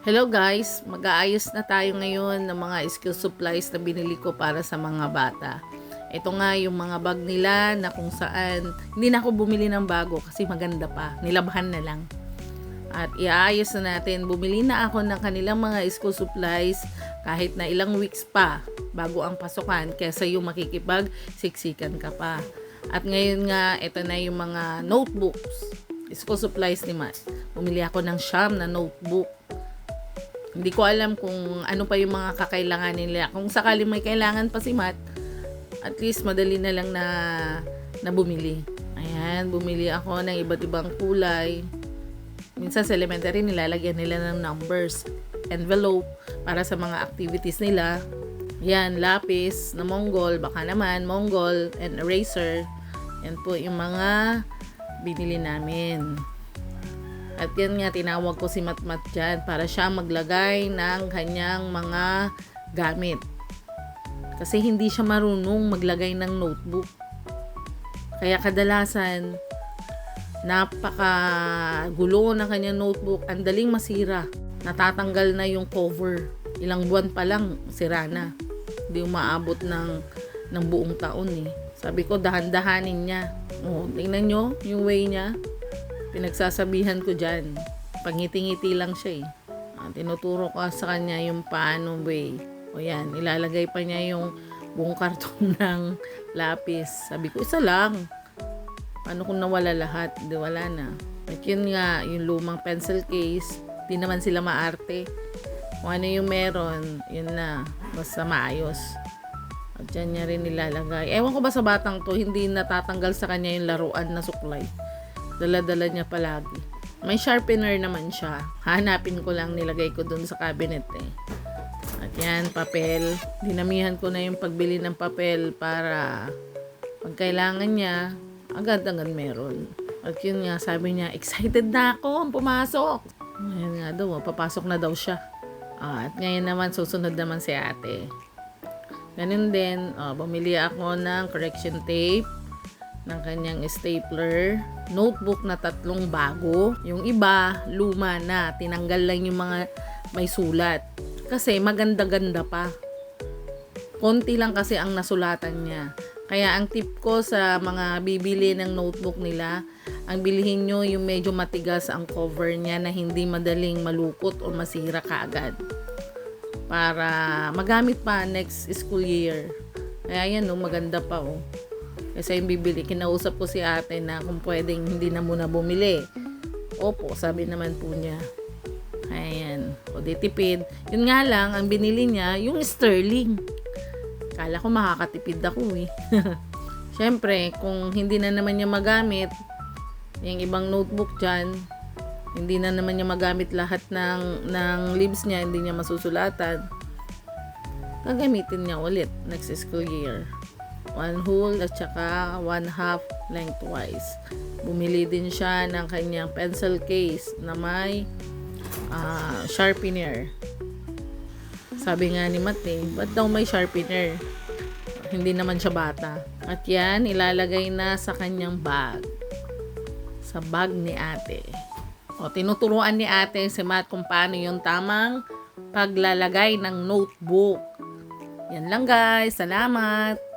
Hello guys, mag-aayos na tayo ngayon ng mga school supplies na binili ko para sa mga bata. Ito nga yung mga bag nila na kung saan hindi na ako bumili ng bago kasi maganda pa, nilabhan na lang. At iaayos na natin, bumili na ako ng kanilang mga school supplies kahit na ilang weeks pa bago ang pasukan kesa yung makikipag-siksikan ka pa. At ngayon nga, ito na yung mga notebooks, school supplies ni Matt. Bumili ako ng Shyam na notebook. Hindi ko alam kung ano pa yung mga kakailangan nila. Kung sakaling may kailangan pa si Matt, at least madali na lang na bumili. Ayan, bumili ako ng iba't ibang kulay. Minsan sa elementary, nilalagyan nila ng numbers. Envelope para sa mga activities nila. Yan, lapis na Mongol, baka naman Mongol, and eraser. Yan po yung mga binili namin. At yan nga, tinawag ko si Matmat dyan para siya maglagay ng kanyang mga gamit. Kasi hindi siya marunong maglagay ng notebook. Kaya kadalasan, napakagulo ng kanyang notebook. Ang daling masira. Natatanggal na yung cover. Ilang buwan pa lang, sira na. Hindi umaabot ng buong taon eh. Sabi ko, dahan-dahanin niya. Oh, tingnan nyo yung way niya. Pinagsasabihan ko dyan. Pangiti-ngiti lang siya eh. Tinuturo ko sa kanya yung paano way. O yan, ilalagay pa niya yung buong karton ng lapis. Sabi ko, isa lang. Paano kung nawala lahat? Di wala na. At yun nga, yung lumang pencil case, di naman sila maarte. Kung ano yung meron, yun na. Basta maayos. At dyan niya rin nilalagay. Ewan ko ba sa batang to, hindi natatanggal sa kanya yung laruan na suklay. Dala-dala niya palagi. May sharpener naman siya. Hanapin ko lang, nilagay ko dun sa cabinet eh. At yan, papel. Dinamihan ko na yung pagbili ng papel para pag kailangan niya, agad-agad meron. At yun nga, sabi niya, excited na ako, pumasok. Ngayon nga daw, papasok na daw siya. At ngayon naman, susunod naman si ate. Ganun din, bumili ako ng correction tape, ng kanyang stapler, notebook na 3 bago, yung iba luma na, tinanggal lang yung mga may sulat kasi maganda-ganda pa, konti lang kasi ang nasulatan niya. Kaya ang tip ko sa mga bibili ng notebook nila, ang bilhin nyo yung medyo matigas ang cover niya na hindi madaling malukot o masira kaagad para magamit pa next school year. Kaya yan, maganda pa Kasi yung bibili, kinausap ko si ate na kung pwedeng hindi na muna bumili. Opo, sabi naman po niya. Ayan. O di tipid. Yun nga lang, ang binili niya, yung sterling. Kala ko makakatipid ako eh. Siyempre, kung hindi na naman niya magamit, yung ibang notebook dyan, hindi na naman niya magamit lahat ng leaves niya, hindi niya masusulatan. Gagamitin niya ulit next school year. 1 whole at saka 1/2 lengthwise. Bumili din siya ng kanyang pencil case na may sharpener. Sabi nga ni Mate, ba't daw may sharpener? Hindi naman siya bata. At yan, ilalagay na sa kanyang bag. Sa bag ni ate. Tinuturuan ni ate si Matt kung paano yung tamang paglalagay ng notebook. Yan lang guys. Salamat!